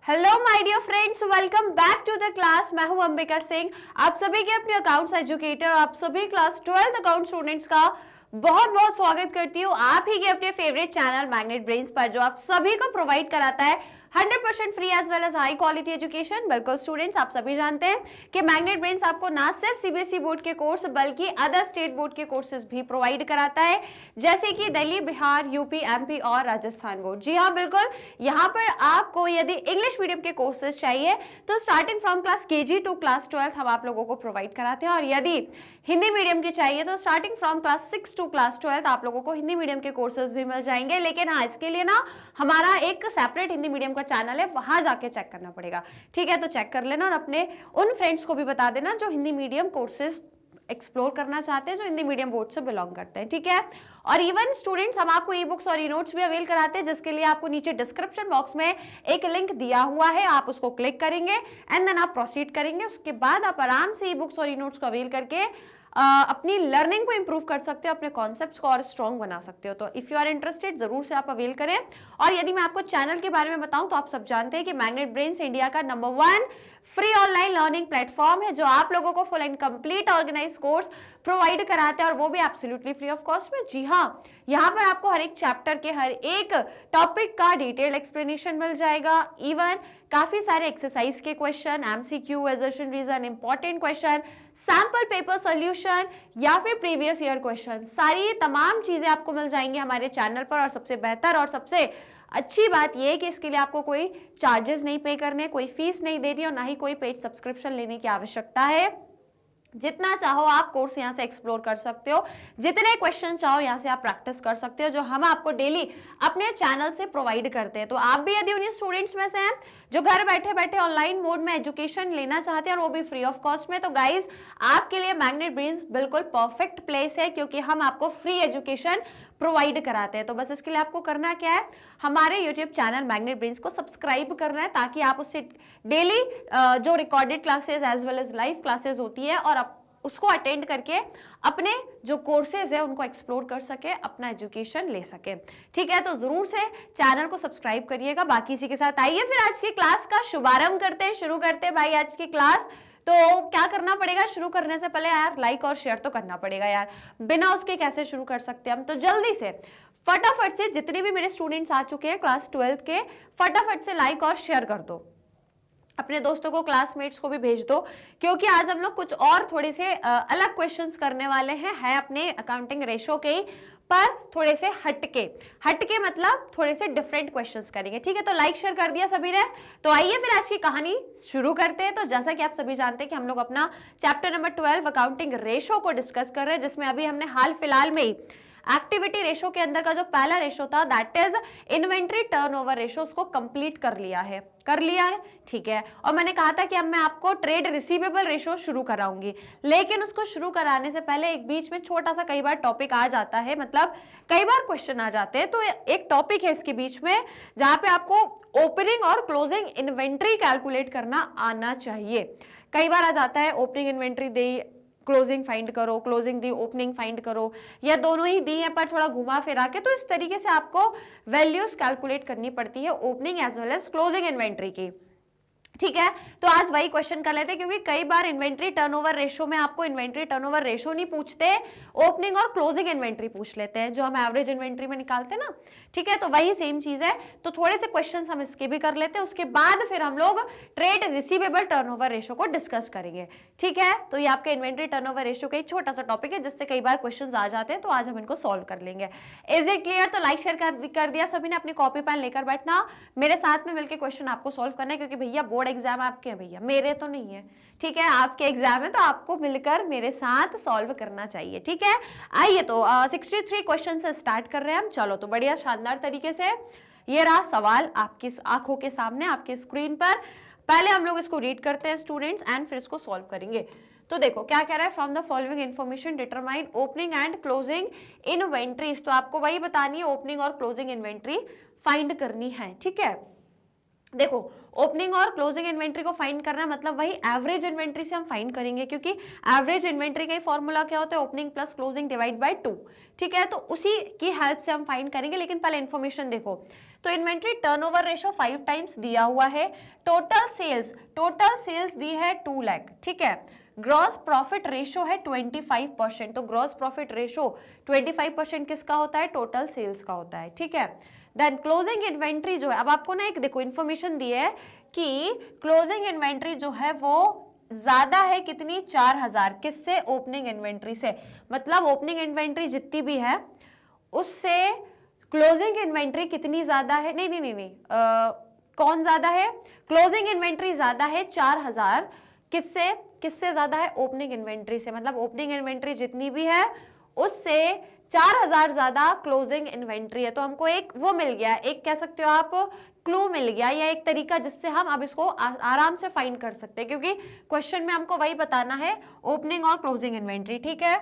Hello my dear friends, welcome back to the class. मैं हूं अंबिका सिंह, आप सभी के अपने अकाउंट्स एजुकेटर, आप सभी क्लास 12 अकाउंट स्टूडेंट्स का बहुत बहुत स्वागत करती हूँ आप ही के अपने फेवरेट चैनल मैग्नेट ब्रेन्स पर, जो आप सभी को प्रोवाइड कराता है 100% free as well as high quality education. बिल्कुल स्टूडेंट्स, आप सभी जानते हैं कि मैग्नेट ब्रेन्स आपको ना सिर्फ सीबीएसई बोर्ड के कोर्स बल्कि अदर स्टेट बोर्ड के कोर्सेज भी प्रोवाइड कराता है, जैसे कि दिल्ली, बिहार, यूपी, एमपी और राजस्थान बोर्ड। जी हाँ, बिल्कुल। यहाँ पर आपको यदि इंग्लिश मीडियम के कोर्सेज चाहिए तो starting from class KG to class 12 हम आप लोगों को प्रोवाइड कराते हैं, और यदि हिंदी मीडियम के चाहिए तो starting from class 6 to class 12 आप लोगों को हिंदी मीडियम के कोर्सेज भी मिल जाएंगे। लेकिन हाँ, इसके लिए ना हमारा एक सेपरेट हिंदी मीडियम का चैनल है, वहां जाके चेक करना पड़ेगा। ठीक है, तो चेक कर लेना और अपने उन फ्रेंड्स को भी बता देना जो हिंदी मीडियम कोर्सेज एक्सप्लोर करना चाहते हैं, जो हिंदी मीडियम बोर्ड से बिलोंग करते हैं। ठीक है, और इवन स्टूडेंट्स, हम आपको ई बुक्स और ई नोट्स भी अवेल कराते हैं, जिसके लिए आपको नीचे डिस्क्रिप्शन बॉक्स में एक लिंक दिया हुआ है, आप उसको क्लिक करेंगे एंड देन आप प्रोसीड करेंगे। उसके बाद आप आराम से ई बुक्स और ई नोट्स को अवेल करके अपनी लर्निंग को इंप्रूव कर सकते हो, अपने कॉन्सेप्ट्स को और स्ट्रॉन्ग बना सकते हो। तो इफ यू आर इंटरेस्टेड, जरूर से आप अवेल करें। और यदि मैं आपको चैनल के बारे में बताऊं तो आप सब जानते हैं कि मैग्नेट ब्रेन्स इंडिया का number 1 free online learning platform है, जो आप लोगों को full and complete organise course provide कराते हैं, और वो भी एब्सोल्युटली फ्री ऑफ कॉस्ट में। जी हाँ, यहाँ पर आपको हर एक चैप्टर के हर एक टॉपिक का डिटेल एक्सप्लेनेशन मिल जाएगा। इवन काफी सारे एक्सरसाइज के question, MCQ, assertion reason, important question, sample paper solution या फिर प्रीवियस ईयर क्वेश्चन, सारी तमाम चीजें आपको मिल जाएंगी हमारे चैनल पर। और सबसे बेहतर और सबसे अच्छी बात यह है कि इसके लिए आपको कोई चार्जेस नहीं पे करने, कोई फीस नहीं देनी और ना ही कोई पेड सब्सक्रिप्शन लेने की आवश्यकता है। जितना चाहो आप कोर्स यहाँ से एक्सप्लोर कर सकते हो, जितने क्वेश्चन चाहो यहाँ से आप प्रैक्टिस कर सकते हो, जो हम आपको डेली अपने चैनल से प्रोवाइड करते हैं। तो आप भी यदि उन्हीं स्टूडेंट्स में से हैं जो घर बैठे बैठे ऑनलाइन मोड में एजुकेशन लेना चाहते हैं और वो भी फ्री ऑफ कॉस्ट में, तो गाइज आपके लिए मैग्नेट ब्रेन्स बिल्कुल परफेक्ट प्लेस है, क्योंकि हम आपको फ्री एजुकेशन प्रोवाइड कराते हैं। तो बस इसके लिए आपको करना क्या है, हमारे यूट्यूब चैनल मैग्नेट ब्रेन्स को सब्सक्राइब करना है, ताकि आप उससे डेली जो recorded classes as well as live classes होती है और उसको अटेंड करके अपने जो कोर्सेज है उनको एक्सप्लोर कर सके, अपना एजुकेशन ले सके। ठीक है, तो जरूर से चैनल को सब्सक्राइब करिएगा। बाकी इसी के साथ आइए फिर आज की क्लास का शुभारंभ करते हैं, शुरू करते हैं भाई आज की क्लास। तो क्या करना पड़ेगा, शुरू करने से पहले यार लाइक और शेयर तो करना पड़ेगा यार, बिना उसके कैसे शुरू कर सकते हैं हम। तो जल्दी से फटाफट से जितने भी मेरे स्टूडेंट्स आ चुके हैं क्लास 12 के, फटाफट से लाइक और शेयर कर दो, अपने दोस्तों को, क्लासमेट्स को भी भेज दो, क्योंकि आज हम लोग कुछ और थोड़े से अलग क्वेश्चंस करने वाले हैं, है अपने अकाउंटिंग रेशो के, पर थोड़े से हटके मतलब थोड़े से डिफरेंट क्वेश्चंस करेंगे। ठीक है, तो लाइक शेयर कर दिया सभी ने, तो आइए फिर आज की कहानी शुरू करते हैं। तो जैसा कि आप सभी जानते हैं कि हम लोग अपना चैप्टर नंबर 12 अकाउंटिंग रेशो को डिस्कस कर रहे हैं, जिसमें अभी हमने हाल फिलहाल में ही एक्टिविटी रेशो के अंदर का जो पहला रेशो था, that is inventory turnover ratio, उसको कंप्लीट कर लिया है। ठीक है, और मैंने कहा था कि अब मैं आपको ट्रेड रिसीवेबल रेशो शुरू कराऊंगी, लेकिन उसको शुरू कराने से पहले एक बीच में छोटा सा कई बार टॉपिक आ जाता है, मतलब कई बार क्वेश्चन आ जाते हैं। तो एक टॉपिक है इसके बीच में जहां पे आपको ओपनिंग और क्लोजिंग इन्वेंट्री कैलकुलेट करना आना चाहिए। कई बार आ जाता है ओपनिंग इन्वेंट्री दी, क्लोजिंग फाइंड करो, क्लोजिंग दी, ओपनिंग फाइंड करो, या दोनों ही दी है पर थोड़ा घुमा फिरा के। तो इस तरीके से आपको वैल्यूज कैलकुलेट करनी पड़ती है opening as well as closing inventory की। ठीक है, तो आज वही क्वेश्चन कर लेते हैं, क्योंकि कई बार इन्वेंट्री टर्नओवर रेशो में आपको इन्वेंट्री टर्नओवर रेशो नहीं पूछते, ओपनिंग और क्लोजिंग इन्वेंट्री पूछ लेते हैं, जो हम एवरेज इन्वेंट्री में निकालते हैं ना। ठीक है, तो वही सेम चीज है। तो थोड़े से क्वेश्चंस हम इसके भी कर लेते हैं, उसके बाद फिर हम लोग ट्रेड रिसीवेबल टर्नओवर रेशो को डिस्कस करेंगे। ठीक है, तो ये आपके इन्वेंट्री टर्नओवर रेशो का एक छोटा सा टॉपिक है, जिससे कई बार क्वेश्चन आ जाते हैं, तो आज हम इनको सॉल्व कर लेंगे। Is it clear? तो लाइक शेयर कर दिया सभी ने, अपनी कॉपी पेन लेकर बैठना, मेरे साथ में मिलकर क्वेश्चन आपको सॉल्व करना है, क्योंकि भैया बोर्ड एग्जाम आपके हैं भैया, मेरे तो नहीं है। ठीक है, आपके एग्जाम है तो आपको मिलकर मेरे साथ सॉल्व करना चाहिए। ठीक है, आइए तो 63 क्वेश्चन से स्टार्ट कर रहे हैं हम। चलो, तो बढ़िया शानदार तरीके से ये रहा सवाल आपकी आंखों के सामने, आपके स्क्रीन पर। पहले हम लोग इसको रीड करते हैं स्टूडेंट्स, एंड फिर इसको सॉल्व करेंगे। तो देखो क्या कह रहा है, from the following information determine opening and closing inventories. तो आपको वही बतानी है, ओपनिंग और क्लोजिंग इन्वेंट्री फाइंड करनी है। ठीक है, देखो ओपनिंग और क्लोजिंग इन्वेंट्री को फाइंड करना मतलब वही एवरेज इन्वेंट्री से हम फाइंड करेंगे, क्योंकि एवरेज इन्वेंट्री का ही फॉर्मूला क्या होता है, opening plus closing divide by 2। ठीक है, तो उसी की हेल्प से हम फाइंड करेंगे। लेकिन पहले इन्फॉर्मेशन देखो, तो इन्वेंट्री टर्नओवर रेशो 5 टाइम्स दिया हुआ है। टोटल सेल्स दी है 2 लाख, ठीक है। ग्रॉस प्रॉफिट रेशो है 25%, तो ग्रॉस प्रॉफिट रेशो 25% किसका होता है? टोटल सेल्स का होता है, ठीक है। देन क्लोजिंग इन्वेंट्री जो है, अब आपको ना एक देखो इन्फॉर्मेशन दी है कि क्लोजिंग इन्वेंट्री जो है वो ज्यादा है कितनी? 4000, किससे? ओपनिंग इन्वेंट्री से। मतलब ओपनिंग इन्वेंट्री जितनी भी है उससे क्लोजिंग इन्वेंट्री कितनी ज्यादा है? नहीं, कौन ज्यादा है? क्लोजिंग इन्वेंट्री ज्यादा है 4000, किससे ज्यादा है? ओपनिंग इन्वेंट्री से। मतलब ओपनिंग इन्वेंट्री जितनी भी है उससे 4000 ज्यादा क्लोजिंग इन्वेंट्री है। तो हमको एक वो मिल गया, एक कह सकते हो आप क्लू मिल गया, या एक तरीका जिससे हम अब इसको आराम से फाइंड कर सकते हैं, क्योंकि क्वेश्चन में हमको वही बताना है, ओपनिंग और क्लोजिंग इन्वेंट्री, ठीक है,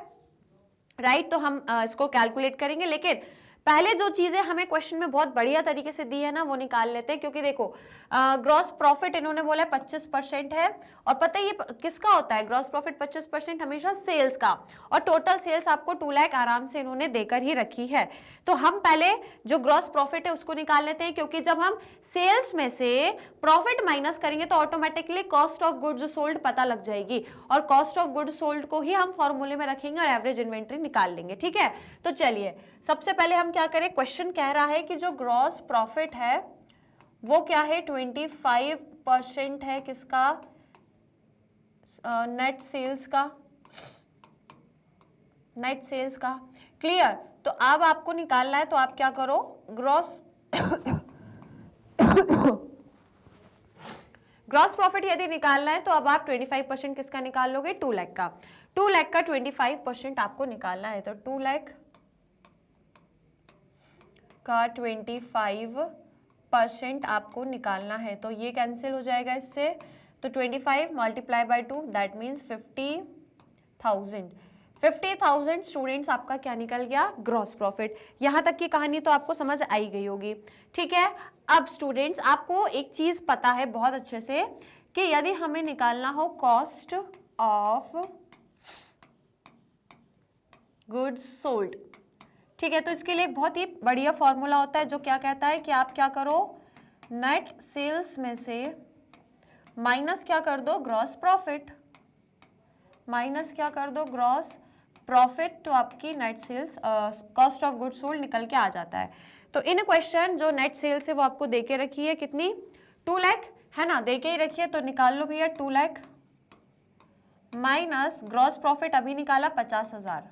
राइट। तो हम इसको कैलकुलेट करेंगे, लेकिन पहले जो चीजें हमें क्वेश्चन में बहुत बढ़िया तरीके से दी है ना वो निकाल लेते हैं। क्योंकि देखो ग्रॉस प्रॉफिट इन्होंने बोला 25% है, और पता है ये किसका होता है? ग्रॉस प्रॉफिट 25% हमेशा सेल्स का, और टोटल सेल्स आपको 2 लाख आराम से इन्होंने देकर ही रखी है। तो हम पहले जो ग्रॉस प्रॉफिट है उसको निकाल लेते हैं, क्योंकि जब हम सेल्स में से प्रॉफिट माइनस करेंगे तो automatically cost of goods sold पता लग जाएगी, और कॉस्ट ऑफ गुड्स सोल्ड को ही हम फॉर्मूले में रखेंगे और एवरेज इन्वेंट्री निकाल लेंगे, ठीक है। तो चलिए सबसे पहले हम क्या करें, क्वेश्चन कह रहा है कि जो ग्रॉस प्रॉफिट है वो क्या है? 25% है किसका? नेट सेल्स का, नेट सेल्स का। क्लियर? तो अब आपको निकालना है, तो आप क्या करो, ग्रॉस ग्रॉस प्रॉफिट यदि निकालना है तो अब आप 25% किसका निकाल लोगे? 2 लाख का। 2 लाख का 25% आपको निकालना है, तो 2 लाख का 25% आपको निकालना है। तो ये कैंसिल हो जाएगा इससे, तो 25 multiply by 2 that means 50,000। 50,000 students आपका क्या निकल गया? Gross profit. यहां तक की कहानी तो आपको समझ आई गई होगी, ठीक है। अब स्टूडेंट्स आपको एक चीज पता है बहुत अच्छे से कि यदि हमें निकालना हो कॉस्ट ऑफ गुड्स सोल्ड, ठीक है, तो इसके लिए बहुत ही बढ़िया फॉर्मूला होता है जो क्या कहता है कि आप क्या करो, नेट सेल्स में से माइनस क्या कर दो? Gross profit. माइनस क्या कर दो? Gross profit. तो आपकी net sales cost of goods sold निकल के आ जाता है। तो इन क्वेश्चन जो नेट सेल्स है वो आपको देके रखी है कितनी? 2 लाख है ना, देके ही रखी है, तो निकाल लो भैया 2 लाख माइनस ग्रॉस प्रॉफिट अभी निकाला 50,000।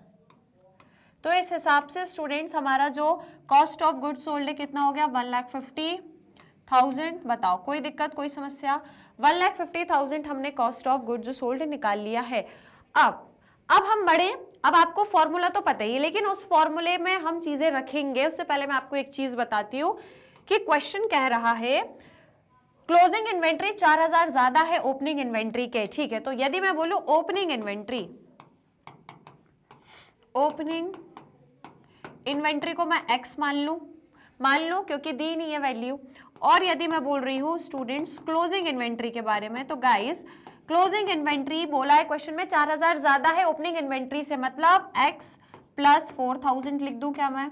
तो इस हिसाब से स्टूडेंट्स हमारा जो कॉस्ट ऑफ गुड्स सोल्ड है कितना हो गया? 1,50,000। बताओ कोई दिक्कत, कोई समस्या? 1,50,000 हमने कॉस्ट ऑफ गुड्स सोल्ड निकाल लिया है। अब हम बढ़े, अब आपको फॉर्मूला तो पता ही है, लेकिन उस फॉर्मूले में हम चीजें रखेंगे उससे पहले मैं आपको एक चीज बताती हूँ कि क्वेश्चन कह रहा है क्लोजिंग इन्वेंट्री 4000 ज्यादा है ओपनिंग इन्वेंट्री के, ठीक है। तो यदि मैं बोलूं ओपनिंग इन्वेंट्री को मैं x मान लूं क्योंकि दी नहीं है वैल्यू, और यदि मैं बोल रही हूं स्टूडेंट्स क्लोजिंग इन्वेंट्री के बारे में, तो गाइस क्लोजिंग इन्वेंट्री बोला है क्वेश्चन में 4000 ज्यादा है ओपनिंग इन्वेंट्री से, मतलब x प्लस 4000 लिख दूं क्या मैं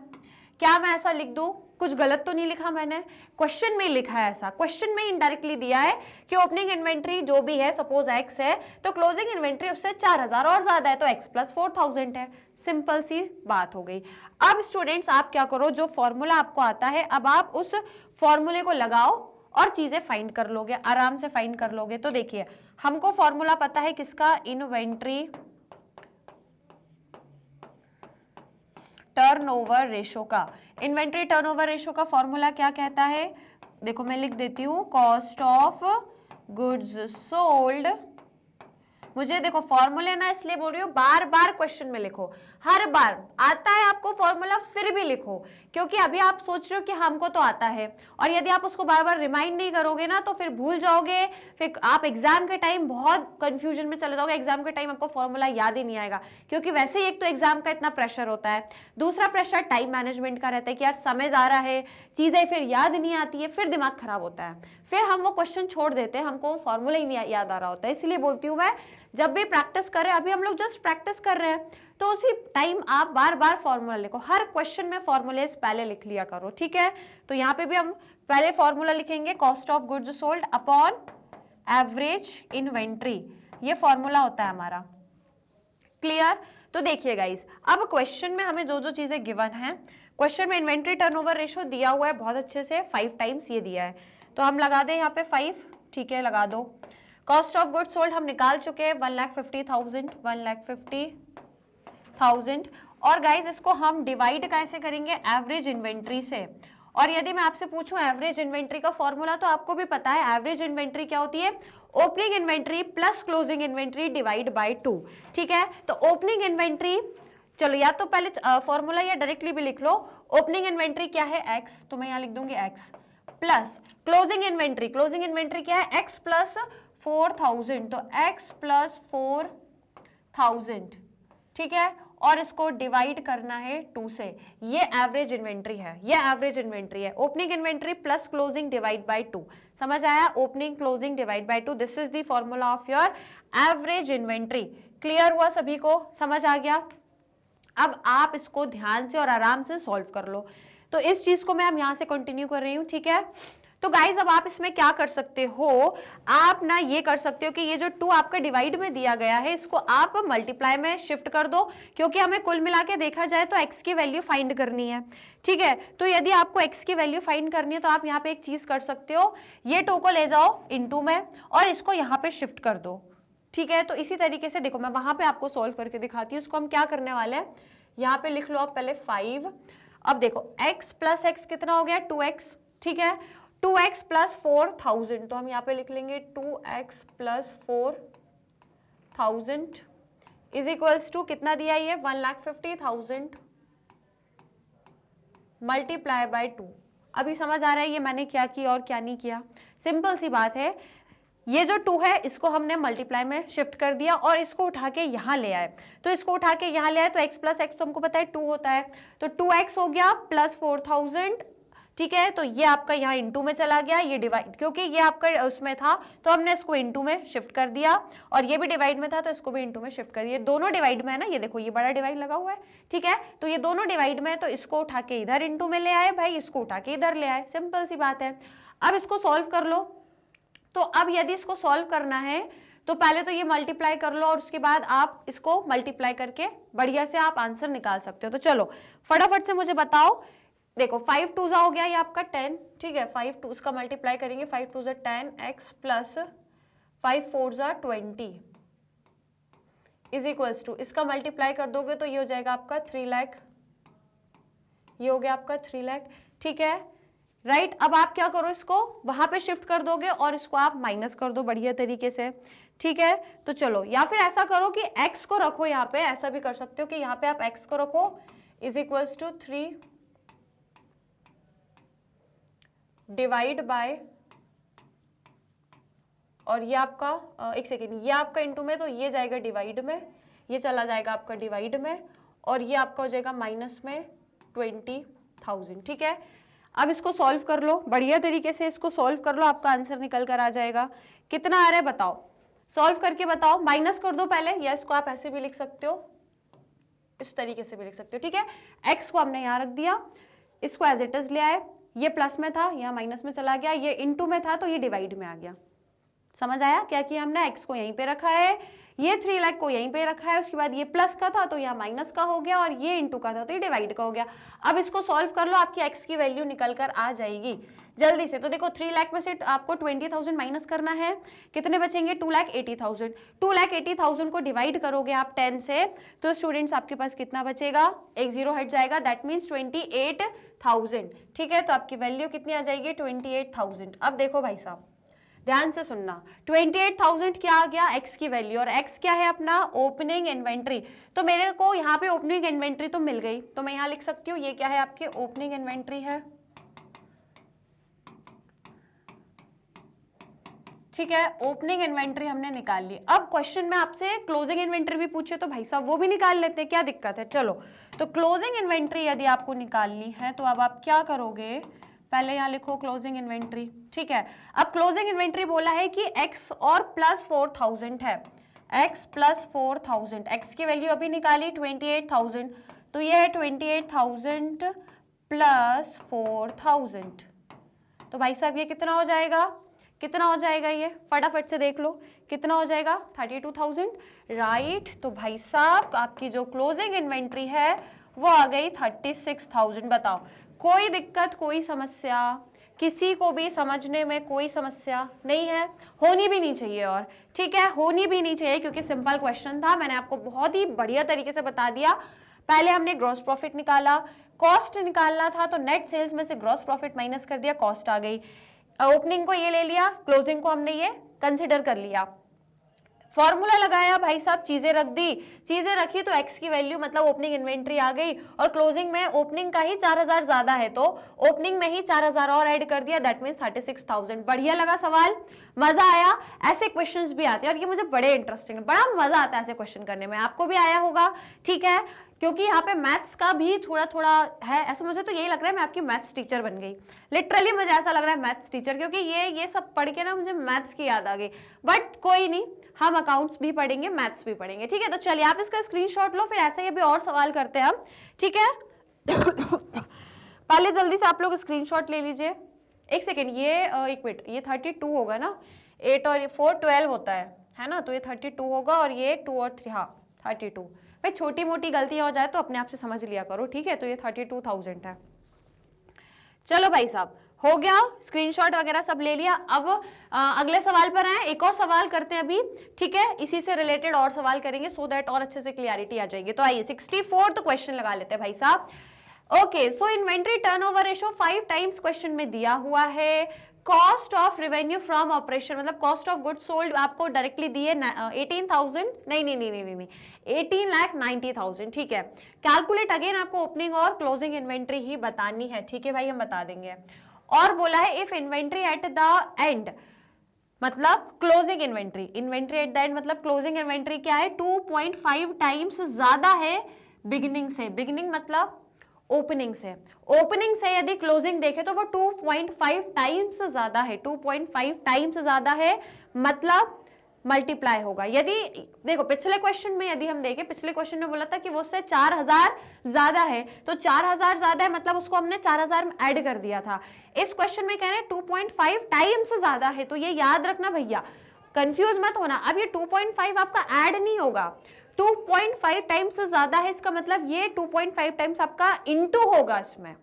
ऐसा लिख दूं? कुछ गलत तो नहीं लिखा मैंने? क्वेश्चन में लिखा है ऐसा, क्वेश्चन में इनडायरेक्टली दिया है कि ओपनिंग इन्वेंट्री जो भी है सपोज x है तो क्लोजिंग इन्वेंट्री उससे 4000 और ज्यादा है तो x प्लस 4000 है। सिंपल सी बात हो गई। अब स्टूडेंट्स आप क्या करो, जो फॉर्मूला आपको आता है अब आप उस फॉर्मूले को लगाओ और चीजें फाइंड कर लोगे, आराम से फाइंड कर लोगे। तो देखिए हमको फॉर्मूला पता है किसका? इन्वेंट्री टर्नओवर रेशो का। इन्वेंट्री टर्नओवर रेशो का फॉर्मूला क्या कहता है? देखो मैं लिख देती हूं, कॉस्ट ऑफ गुड्स सोल्ड। मुझे देखो फॉर्मूले ना इसलिए बोल रही हूँ, बार बार क्वेश्चन में लिखो, हर बार आता है आपको फॉर्मूला फिर भी लिखो, क्योंकि अभी आप सोच रहे हो कि हमको तो आता है, और यदि आप उसको बार बार रिमाइंड नहीं करोगे ना तो फिर भूल जाओगे, फिर आप एग्जाम के टाइम बहुत कंफ्यूजन में चले जाओगे। एग्जाम के टाइम आपको फॉर्मूला याद ही नहीं आएगा, क्योंकि वैसे ही एक तो एग्जाम का इतना प्रेशर होता है, दूसरा प्रेशर टाइम मैनेजमेंट का रहता है कि यार समय जा रहा है, चीजें फिर याद नहीं आती है, फिर दिमाग खराब होता है। फिर हम वो क्वेश्चन छोड़ देते हैं, हमको फॉर्मूला ही नहीं याद आ रहा होता है। इसलिए बोलती हूँ मैं, जब भी प्रैक्टिस कर रहे हैं, अभी हम लोग जस्ट प्रैक्टिस कर रहे हैं, तो उसी टाइम आप बार बार फॉर्मूला लिखो, हर क्वेश्चन में फॉर्मूलेस पहले लिख लिया करो, ठीक है। तो यहाँ पे भी हम पहले फॉर्मूला लिखेंगे, cost of goods sold upon average inventory, ये फॉर्मूला होता है हमारा। क्लियर? तो देखिए गाइस, अब क्वेश्चन में हमें जो जो चीजें गिवन है, क्वेश्चन में इन्वेंट्री टर्नओवर रेशियो दिया हुआ है बहुत अच्छे से, 5 टाइम्स ये दिया है, तो हम लगा दें यहाँ पे 5, ठीक है, लगा दो। कॉस्ट ऑफ गुड्स सोल्ड हम निकाल चुके हैं 1,50,000, 1,50,000। और गाइज इसको हम डिवाइड कैसे करेंगे? एवरेज इन्वेंट्री से। और यदि मैं आपसे पूछूं एवरेज इन्वेंट्री का फॉर्मूला, तो आपको भी पता है एवरेज इन्वेंट्री क्या होती है, opening inventory plus closing inventory divide by 2, ठीक है। तो ओपनिंग इन्वेंट्री, चलो या तो पहले फॉर्मूला या डायरेक्टली भी लिख लो। ओपनिंग इन्वेंट्री क्या है? x, तो मैं यहाँ लिख दूंगी x, plus closing inventory, closing inventory क्या है? x प्लस 4,000, तो x प्लस 4,000, ठीक है। और इसको डिवाइड करना है 2 से, ये एवरेज इन्वेंट्री है, ये एवरेज इन्वेंट्री है। Opening inventory plus closing divide by 2, समझ आया? Opening closing divide by 2, this is the formula of your average inventory. Clear हुआ सभी को? समझ आ गया? अब आप इसको ध्यान से और आराम से सॉल्व कर लो। तो इस चीज को मैं अब यहां से कंटिन्यू कर रही हूं, ठीक है। तो गाइज अब आप इसमें क्या कर सकते हो, आप ना ये कर सकते हो कि ये जो 2 आपका डिवाइड में दिया गया है, इसको आप मल्टीप्लाई में शिफ्ट कर दो, क्योंकि हमें कुल मिला के देखा जाए तो x की वैल्यू फाइंड करनी है, ठीक है। तो यदि आपको x की वैल्यू फाइंड करनी है, तो आप यहाँ पे एक चीज कर सकते हो, ये 2 को ले जाओ इनटू में और इसको यहाँ पे शिफ्ट कर दो, ठीक है। तो इसी तरीके से देखो, मैं वहां पे आपको सोल्व करके दिखाती हूँ। इसको हम क्या करने वाले हैं, यहाँ पे लिख लो आप पहले 5। अब देखो x प्लस x कितना हो गया? 2x, ठीक है। 2x प्लस 4,000, तो हम यहाँ पे लिख लेंगे 2x plus 4,000 is equals to कितना दिया ये? 1,50,000 मल्टीप्लाई बाय 2। अभी समझ आ रहा है ये मैंने क्या किया और क्या नहीं किया? सिंपल सी बात है, ये जो 2 है इसको हमने मल्टीप्लाई में शिफ्ट कर दिया और इसको उठा के यहाँ ले आए। तो इसको उठा के यहाँ ले आए तो x प्लस x तो हमको पता है 2 होता है, तो 2x हो गया प्लस 4,000, ठीक है। तो ये आपका यहाँ इनटू में चला गया, ये डिवाइड, क्योंकि ये आपका उसमें था तो हमने इसको इनटू में शिफ्ट कर दिया, और ये भी डिवाइड में था तो इसको भी इनटू में शिफ्ट कर दिया। दोनों डिवाइड में है ना, ये देखो ये बड़ा डिवाइड लगा हुआ है, ठीक है। तो ये दोनों डिवाइड में है, तो इसको उठा के इधर इनटू में ले आए भाई, इसको उठा के इधर ले आए, सिंपल सी बात है। अब इसको सॉल्व कर लो। तो अब यदि इसको सॉल्व करना है तो पहले तो ये मल्टीप्लाई कर लो और उसके बाद आप इसको मल्टीप्लाई करके बढ़िया से आप आंसर निकाल सकते हो। तो चलो फटाफट से मुझे बताओ, देखो 5 2 हो गया ये आपका 10, ठीक है। 5 2 इसका मल्टीप्लाई करेंगे, 5 2 10 x plus 5 4 20 is equals to, इसका मल्टीप्लाई कर दोगे तो ये हो जाएगा आपका 3 लाख, ये हो गया आपका 3 लाख, ठीक है, राइट। अब आप क्या करो, इसको वहां पे शिफ्ट कर दोगे और इसको आप माइनस कर दो बढ़िया तरीके से, ठीक है। तो चलो, या फिर ऐसा करो कि x को रखो यहाँ पे, ऐसा भी कर सकते हो कि यहाँ पे आप x को रखो is equals to 3 divide by, और ये आपका एक सेकेंड, ये आपका इनटू में, तो ये जाएगा डिवाइड में, ये चला जाएगा आपका डिवाइड में, और ये आपका हो जाएगा माइनस में 20,000, ठीक है। अब इसको सॉल्व कर लो बढ़िया तरीके से, इसको सॉल्व कर लो, आपका आंसर निकल कर आ जाएगा। कितना आ रहा है बताओ, सॉल्व करके बताओ। माइनस कर दो पहले, या इसको आप ऐसे भी लिख सकते हो, इस तरीके से भी लिख सकते हो, ठीक है। एक्स को हमने यहाँ रख दिया, इसको एज इट इज ले आए, ये प्लस में था यहाँ माइनस में चला गया, ये इनटू में था तो ये डिवाइड में आ गया। समझ आया क्या किया हमने? एक्स को यहीं पे रखा है, ये 3 लाख को यहीं पे रखा है, उसके बाद ये प्लस का था तो यहाँ माइनस का हो गया, और ये इनटू का था तो ये डिवाइड का हो गया। अब इसको सॉल्व कर लो, आपकी एक्स की वैल्यू निकल कर आ जाएगी जल्दी से। तो देखो 3 लाख में से आपको 20,000 माइनस करना है, कितने बचेंगे? 2,80,000। 2,80,000 को डिवाइड करोगे आप 10 से, तो स्टूडेंट्स आपके पास कितना बचेगा? एक जीरो हट जाएगा, दैट मीन्स 28,000, ठीक है। तो आपकी वैल्यू कितनी आ जाएगी? 28,000। अब देखो भाई साहब ध्यान से सुनना, 28,000 क्या आ गया? x की वैल्यू, और x क्या है अपना? Opening inventory. तो मेरे को यहाँ पे ओपनिंग इन्वेंट्री तो मिल गई, तो मैं यहाँ लिख सकती हूँ ये क्या है? आपके ओपनिंग इन्वेंट्री है, ठीक है। ओपनिंग इन्वेंट्री हमने निकाल ली। अब क्वेश्चन में आपसे क्लोजिंग इन्वेंट्री भी पूछे तो भाई साहब वो भी निकाल लेते हैं, क्या दिक्कत है? चलो, तो क्लोजिंग इन्वेंट्री यदि आपको निकालनी है तो अब आप क्या करोगे? पहले यहाँ लिखो क्लोजिंग इन्वेंट्री, ठीक है। अब क्लोजिंग इन्वेंट्री बोला है कि x और प्लस 4000 है, x प्लस 4000, x की वैल्यू अभी निकाली 28,000, तो ये है 28,000 प्लस 4000, तो भाई साहब ये कितना हो जाएगा, कितना हो जाएगा, ये फटाफट से देख लो कितना हो जाएगा, 32,000, राइट। तो भाई साहब आपकी जो क्लोजिंग इन्वेंट्री है वो आ गई 36,000। बताओ कोई दिक्कत, कोई समस्या, किसी को भी समझने में कोई समस्या नहीं है, होनी भी नहीं चाहिए, और ठीक है होनी भी नहीं चाहिए क्योंकि सिंपल क्वेश्चन था, मैंने आपको बहुत ही बढ़िया तरीके से बता दिया। पहले हमने ग्रॉस प्रॉफिट निकाला, कॉस्ट निकालना था तो नेट सेल्स में से ग्रॉस प्रॉफिट माइनस कर दिया, कॉस्ट आ गई। ओपनिंग को ये ले लिया, क्लोजिंग को हमने ये कंसिडर कर लिया, फॉर्मूला लगाया भाई साहब, चीजें रख दी, चीजें रखी तो एक्स की वैल्यू मतलब ओपनिंग इन्वेंट्री आ गई, और क्लोजिंग में ओपनिंग का ही 4000 ज्यादा है तो ओपनिंग में ही 4000 और ऐड कर दिया, दैट मींस 36,000। बढ़िया लगा सवाल, मजा आया, ऐसे क्वेश्चंस भी आते हैं और ये मुझे बड़े इंटरेस्टिंग है, बड़ा मजा आता है ऐसे क्वेश्चन करने में, आपको भी आया होगा, ठीक है, क्योंकि यहाँ पे मैथ्स का भी थोड़ा थोड़ा है, ऐसा मुझे तो यही लग रहा है मैं आपकी मैथ्स टीचर बन गई, लिटरली मुझे ऐसा लग रहा है मैथ्स टीचर, क्योंकि ये सब पढ़ के ना मुझे मैथ्स की याद आ गई, बट कोई नहीं, हम अकाउंट्स भी पढ़ेंगे, मैथ्स भी पढ़ेंगे, ठीक है। तो चलिए आप इसका स्क्रीनशॉट लो, फिर ऐसे ही अभी और सवाल करते हैं हम, ठीक है। पहले जल्दी से आप लोग स्क्रीनशॉट ले लीजिए, एक सेकेंड, ये एक मिनट, ये 32 होगा ना, 8 और 4 12 होता है ना, तो ये 32 होगा और ये 2 और 3, हाँ 32। भाई छोटी मोटी गलतियां हो जाए तो अपने आप से समझ लिया करो, ठीक है। तो ये 32,000 है। चलो भाई साहब हो गया, स्क्रीनशॉट वगैरह सब ले लिया। अब अगले सवाल पर आए, एक और सवाल करते हैं अभी, ठीक है, इसी से रिलेटेड और सवाल करेंगे सो दैट और अच्छे से क्लियरिटी आ जाएगी। तो आइए 64 तो क्वेश्चन लगा लेते हैं भाई साहब। Okay, so inventory turnover ratio 5 times question में दिया हुआ है। Cost of revenue from operation मतलब कॉस्ट ऑफ गुड्स सोल्ड आपको डायरेक्टली दिए 18,000, नहीं 18,90,000, ठीक है। कैलकुलेट अगेन, आपको ओपनिंग और क्लोजिंग इन्वेंट्री ही बतानी है, ठीक है भाई, हम बता देंगे। और बोला है if inventory at the end मतलब closing inventory, inventory at the end मतलब क्लोजिंग इन्वेंट्री क्या है, 2.5 टाइम्स ज्यादा है बिगिनिंग से, बिगिनिंग मतलब ओपनिंग से, ओपनिंग से यदि क्लोजिंग देखे तो वो 2.5 टाइम्स ज्यादा है, 2.5 टाइम्स ज्यादा है, मतलब मल्टीप्लाई होगा। यदि देखो पिछले क्वेश्चन में यदि हम देखें, पिछले क्वेश्चन में बोला था कि वो उससे 4000 ज्यादा है, तो 4000 ज्यादा है मतलब उसको हमने 4000 में ऐड कर दिया था। इस क्वेश्चन में कह रहे हैं 2.5 टाइम्स ज्यादा है, तो ये याद रखना भैया, कंफ्यूज मत होना। अब ये 2.5 आपका ऐड नहीं होगा, 2.5 टाइम्स से ज्यादा है, इसका मतलब ये 2.5 टाइम्स आपका इंटू होगा इसमें,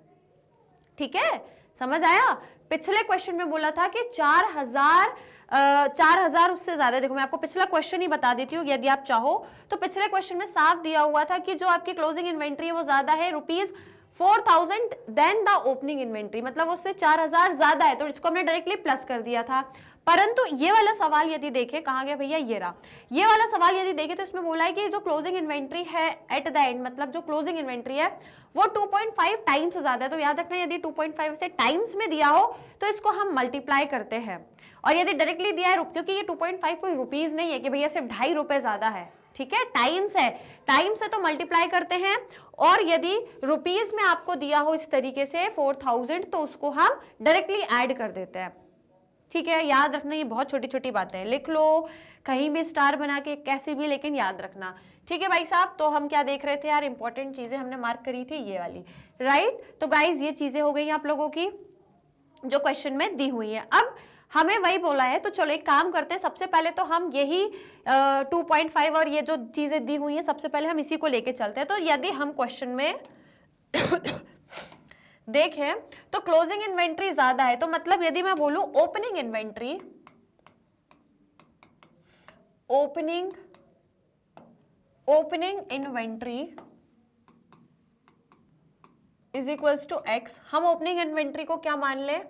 ठीक है, समझ आया। पिछले क्वेश्चन में बोला था कि 4000 उससे ज्यादा। देखो मैं आपको पिछला क्वेश्चन ही बता देती हूँ यदि आप चाहो तो, पिछले क्वेश्चन में साफ दिया हुआ था कि जो आपकी क्लोजिंग इन्वेंट्री है वो ज्यादा है ₹4,000 देन द ओपनिंग इन्वेंट्री, मतलब उससे 4000 ज्यादा है, तो इसको हमने डायरेक्टली प्लस कर दिया था। परंतु ये वाला सवाल यदि देखें, कहाँ गया भैया, ये रहा, ये वाला सवाल यदि देखें तो इसमें बोला है कि जो क्लोजिंग इन्वेंट्री है एट द एंड मतलब जो क्लोजिंग इन्वेंट्री है वो 2.5 टाइम्स ज्यादा है। तो याद रखना यदि 2.5 से टाइम्स में दिया हो तो इसको हम मल्टीप्लाई करते हैं, और यदि डायरेक्टली दिया है, क्योंकि ये 2.5 कोई रुपीज नहीं है कि भैया सिर्फ ₹2.5 ज्यादा है, ठीक है, टाइम्स है, टाइम्स है तो मल्टीप्लाई करते हैं। और यदि रुपीज में आपको दिया हो इस तरीके से 4000 तो उसको हम डायरेक्टली ऐड कर देते हैं, ठीक है। याद रखना ये बहुत छोटी छोटी बातें हैं, लिख लो कहीं भी स्टार बना के कैसे भी, लेकिन याद रखना, ठीक है भाई साहब। तो हम क्या देख रहे थे यार, इंपॉर्टेंट चीजें हमने मार्क करी थी ये वाली, राइट। तो गाइज ये चीजें हो गई आप लोगों की जो क्वेश्चन में दी हुई है। अब हमें वही बोला है तो चलो एक काम करते हैं, सबसे पहले तो हम यही 2.5 और ये जो चीजें दी हुई हैं सबसे पहले हम इसी को लेके चलते हैं। तो यदि हम क्वेश्चन में देखें तो क्लोजिंग इन्वेंट्री ज्यादा है, तो मतलब यदि मैं बोलूं opening inventory is equals to x, हम ओपनिंग इन्वेंट्री को क्या मान लें,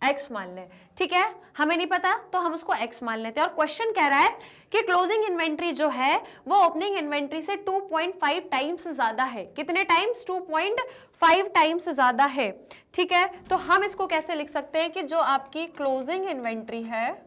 x मान लें, ठीक है, हमें नहीं पता तो हम उसको x मान लेते हैं। और क्वेश्चन कह रहा है कि क्लोजिंग इन्वेंट्री जो है वो ओपनिंग इन्वेंट्री से 2.5 टाइम्स ज्यादा है, कितने टाइम्स, 2.5 टाइम्स ज्यादा है, ठीक है। तो हम इसको कैसे लिख सकते हैं कि जो आपकी क्लोजिंग इन्वेंट्री है,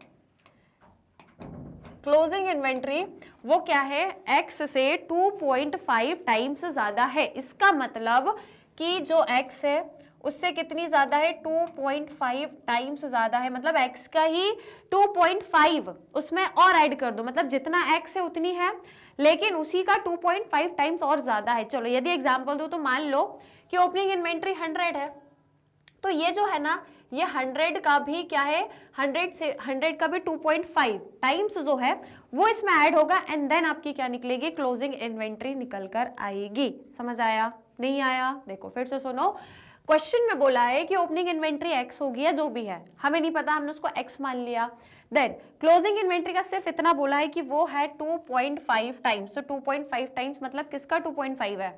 क्लोजिंग इन्वेंट्री वो क्या है, x से 2.5 टाइम्स ज्यादा है, इसका मतलब कि जो x है उससे कितनी ज्यादा है, 2.5 टाइम्स ज्यादा है, मतलब x का ही 2.5 उसमें और ऐड कर दो, मतलब जितना x है उतनी है, लेकिन उसी का 2.5 टाइम्स और ज्यादा है। चलो यदि एग्जांपल दो तो मान लो कि ओपनिंग इन्वेंट्री 100 है, तो ये जो है ना, ये 100 का भी क्या है, 100 का भी 2.5 टाइम्स जो है वो इसमें ऐड होगा, एंड देन आपकी क्या निकलेगी, क्लोजिंग इन्वेंट्री निकल कर आएगी। समझ आया, नहीं आया? देखो फिर से सुनो, क्वेश्चन में बोला है कि ओपनिंग इन्वेंट्री x होगी या जो भी है, हमें नहीं पता, हमने उसको x मान लिया। देन क्लोजिंग इन्वेंट्री का सिर्फ इतना बोला है कि वो है 2.5 टाइम्स, तो 2.5 टाइम्स मतलब किसका 2.5 है,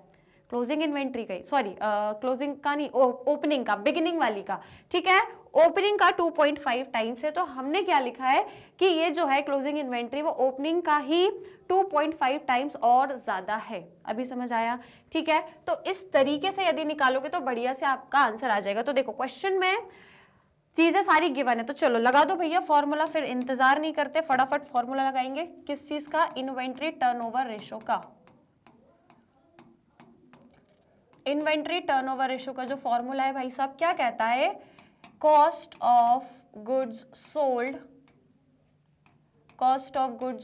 क्लोजिंग इन्वेंट्री का, सॉरी क्लोजिंग का नहीं, ओपनिंग का, बिगिनिंग वाली का, ठीक है, ओपनिंग का 2.5 टाइम्स है, तो हमने क्या लिखा है कि ये जो है क्लोजिंग इन्वेंट्री वो ओपनिंग का ही 2.5 टाइम्स और ज्यादा है। अभी समझ आया? ठीक है, तो इस तरीके से यदि निकालोगे तो बढ़िया से आपका आंसर आ जाएगा। तो देखो क्वेश्चन में चीजें सारी गिवन है, तो चलो लगा दो भैया फॉर्मूला, फिर इंतजार नहीं करते, फटाफट फॉर्मूला लगाएंगे। किस चीज का? इन्वेंट्री टर्नओवर रेशो का। इन्वेंट्री टर्नओवर रेशो का जो फॉर्मूला है भाई साहब, क्या कहता है, cost of goods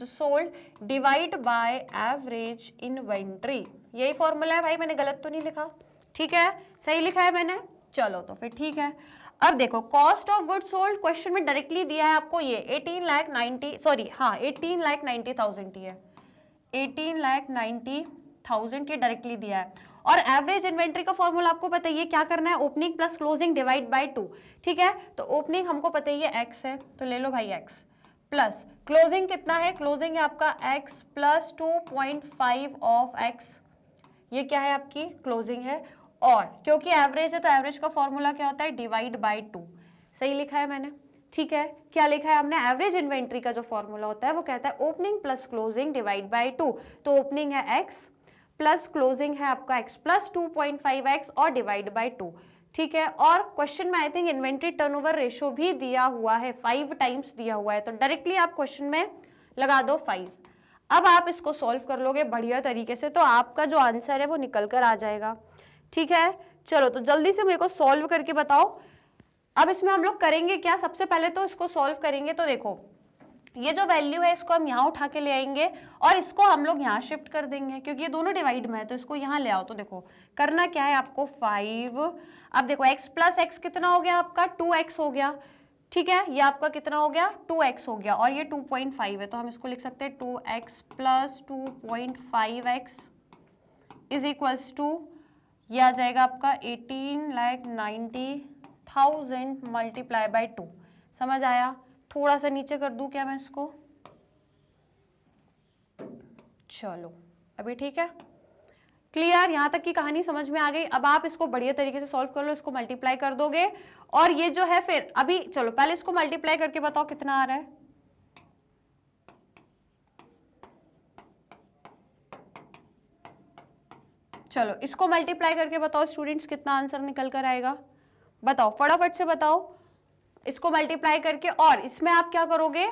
sold divide by average inventory. यही फॉर्मूला है भाई, मैंने गलत तो नहीं लिखा? ठीक है, सही लिखा है मैंने। चलो तो फिर ठीक है। अब देखो cost of goods sold question में डायरेक्टली दिया है आपको ये 18,90,000 की है, 18,90,000 की डायरेक्टली दिया है। और एवरेज इन्वेंट्री का फॉर्मूला आपको पता है, ये क्या करना है, opening plus closing divide by 2। ठीक है, तो ओपनिंग हमको पता है ये x है, तो ले लो भाई x, प्लस क्लोजिंग कितना है, क्लोजिंग है आपका x प्लस 2.5 ऑफ x, ये क्या है आपकी क्लोजिंग है। और क्योंकि एवरेज है तो एवरेज का फॉर्मूला क्या होता है, डिवाइड बाय 2। सही लिखा है मैंने? ठीक है, क्या लिखा है हमने, एवरेज इन्वेंट्री का जो फॉर्मूला होता है वो कहता है opening plus closing divide by 2। तो ओपनिंग है x प्लस क्लोजिंग है आपका x प्लस 2.5x और डिवाइड बाय 2। ठीक है, और क्वेश्चन में I think inventory turnover ratio भी दिया हुआ है, 5 टाइम्स दिया हुआ है, तो डायरेक्टली आप क्वेश्चन में लगा दो 5। अब आप इसको सॉल्व कर लोगे बढ़िया तरीके से, तो आपका जो आंसर है वो निकल कर आ जाएगा। ठीक है, चलो तो जल्दी से मेरे को सॉल्व करके बताओ। अब इसमें हम लोग करेंगे क्या, सबसे पहले तो इसको सॉल्व करेंगे, तो देखो ये जो वैल्यू है इसको हम यहाँ उठा के ले आएंगे और इसको हम लोग यहाँ शिफ्ट कर देंगे, क्योंकि ये दोनों डिवाइड में है, तो इसको यहाँ ले आओ। तो देखो करना क्या है आपको, 5, अब देखो x प्लस एक्स कितना हो गया आपका, 2x हो गया। ठीक है, ये आपका कितना हो गया, 2x हो गया, और ये 2.5 है, तो हम इसको लिख सकते हैं 2x plus 2.5x is equals to, ये आ जाएगा आपका 18,90,000 मल्टीप्लाई बाय 2। समझ आया? थोड़ा सा नीचे कर दूं क्या मैं इसको, चलो अभी ठीक है, क्लियर? यहां तक की कहानी समझ में आ गई। अब आप इसको बढ़िया तरीके से सॉल्व कर लो, इसको मल्टीप्लाई कर दोगे, और ये जो है फिर अभी चलो पहले इसको मल्टीप्लाई करके बताओ कितना आ रहा है। चलो इसको मल्टीप्लाई करके बताओ स्टूडेंट्स, कितना आंसर निकल कर आएगा, बताओ फटाफट से बताओ। इसको मल्टीप्लाई करके, और इसमें आप क्या करोगे,